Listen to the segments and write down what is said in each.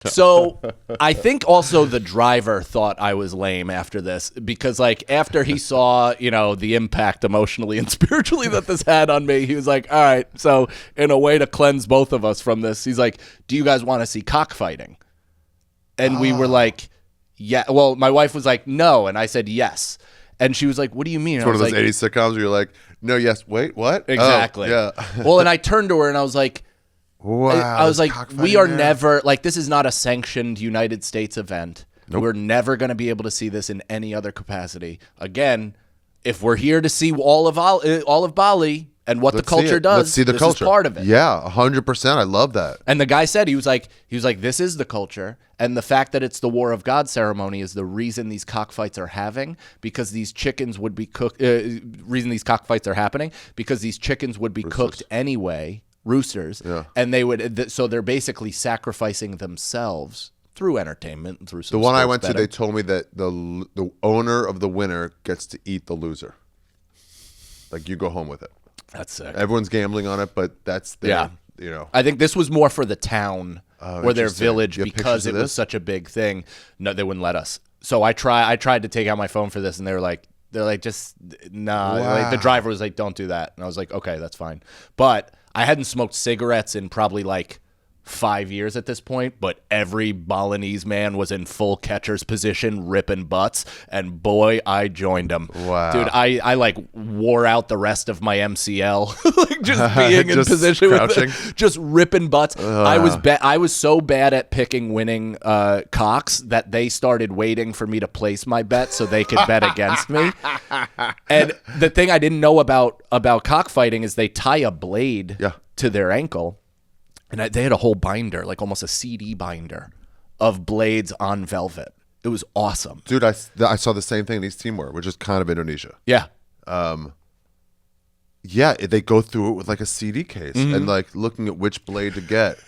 So I think also the driver thought I was lame after this because, like, after he saw, the impact emotionally and spiritually that this had on me, he was like, all right, so in a way to cleanse both of us from this, he's like, do you guys want to see cockfighting? And we were like, yeah. Well, my wife was like, no. And I said, yes. And she was like, what do you mean? It's one of those 80s sitcoms where you're like, no, yes, wait, what? Exactly. Oh, yeah. Well, and I turned to her and I was like, wow, I was like, we are never, like, this is not a sanctioned United States event. Nope. We're never going to be able to see this in any other capacity. Again, if we're here to see all of Bali and what the culture does, let's see the culture. Is part of it. Yeah, 100%. I love that. And the guy said, he was like, this is the culture. And the fact that it's the War of God ceremony is the reason these cockfights are having, because these chickens would be cooked. Reason these cockfights are happening because these chickens would be cooked anyway. Roosters, and they would. So they're basically sacrificing themselves through entertainment, through some. The one I went betting. to, they told me that the owner of the winner gets to eat the loser. Like, you go home with it. That's sick. Everyone's gambling on it, but that's their, I think this was more for the town or their village because it was such a big thing. No, they wouldn't let us. So I tried to take out my phone for this, and they're like, just nah. Wow. Like, the driver was like, don't do that, and I was like, okay, that's fine. But I hadn't smoked cigarettes in probably like 5 years at this point, but every Balinese man was in full catcher's position, ripping butts, and boy, I joined them. Wow. Dude, I like wore out the rest of my MCL, like just being in position, crouching. with it, just ripping butts. I was so bad at picking winning cocks that they started waiting for me to place my bet so they could bet against me. And the thing I didn't know about cockfighting is they tie a blade to their ankle. And they had a whole binder, like almost a CD binder, of blades on velvet. It was awesome. Dude, I saw the same thing in East Timor, which is kind of Indonesia. Yeah. Yeah, they go through it with like a CD case and like looking at which blade to get.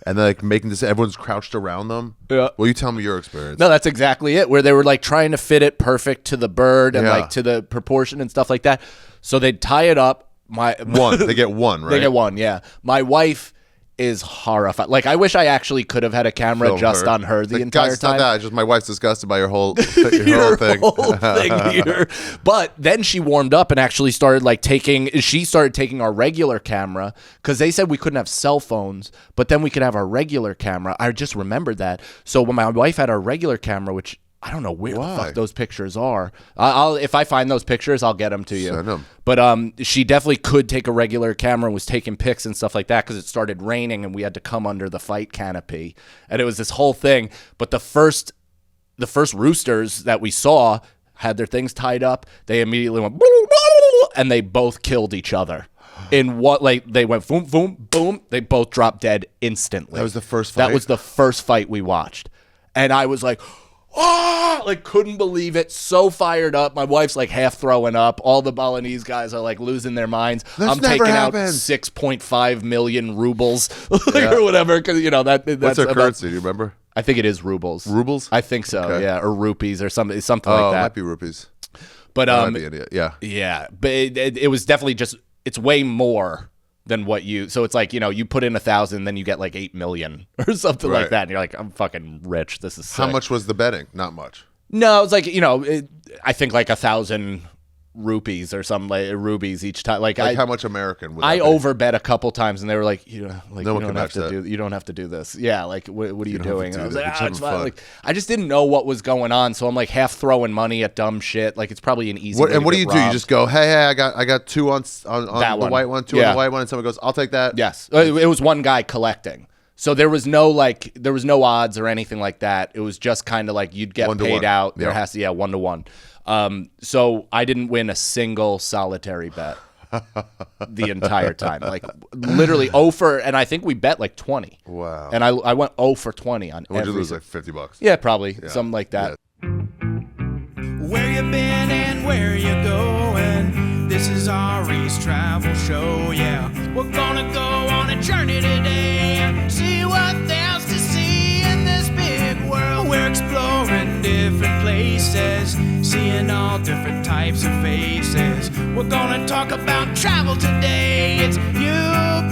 And they're like making this, everyone's crouched around them. Yeah. Well, you tell me your experience. No, that's exactly it, where they were like trying to fit it perfect to the bird and like to the proportion and stuff like that. So they'd tie it up. They get one, right? They get one, yeah. My wife is horrified. Like, I wish I actually could have had a camera on her the entire time. Guys, just my wife's disgusted by your whole thing. Whole thing here. But then she warmed up and actually started taking our regular camera, because they said we couldn't have cell phones, but then we could have our regular camera. I just remembered that. So when my wife had our regular camera, which I don't know where the fuck those pictures are. If I find those pictures, I'll get them to you. Send them. But she definitely could take a regular camera and was taking pics and stuff like that, because it started raining and we had to come under the fight canopy. And it was this whole thing. But the first roosters that we saw had their things tied up. They immediately went and they both killed each other. In what, like, they went boom, boom, boom. They both dropped dead instantly. That was the first fight? That was the first fight we watched. And I was like, oh, like, couldn't believe it. So fired up. My wife's like half throwing up. All the Balinese guys are like losing their minds. I'm taking out 6.5 million rubles or whatever, because that's what's our currency? Do you remember? I think it is rubles. Rubles? I think so. Okay. Yeah, or rupees or something like that. Oh, it might be rupees. But might be idiot. Yeah. But it was definitely just, it's way more than what so it's like, you put in 1,000, then you get like 8 million or something like that. And you're like, I'm fucking rich. This is sick. How much was the betting? Not much. No, it was like, I think like 1,000 rupees or something, like rubies each time. Like how much American would I that be? overbet a couple times, and they were like, you don't have to do this. Yeah, like what are you doing? And I was like, it's fine. Like, I just didn't know what was going on, so I'm like half throwing money at dumb shit. Like, it's probably an easy. And what do you do? You just go, hey, I got two on the white one, two on the white one, and someone goes, I'll take that. Yes, it was one guy collecting. So there was no odds or anything like that. It was just kind of like you'd get paid out. There has to 1-to-1. So I didn't win a single solitary bet the entire time. Like literally 0 for, and I think we bet like 20. Wow. And I went 0 for 20 on every. Would you lose like $50? Yeah, probably something like that. Yeah. Where you been and where you going? This is Ari's travel show. Yeah, we're gonna go on a journey today and see what there's to see in this big world. We're exploring different places, seeing all different types of faces. We're gonna talk about travel today. It's you,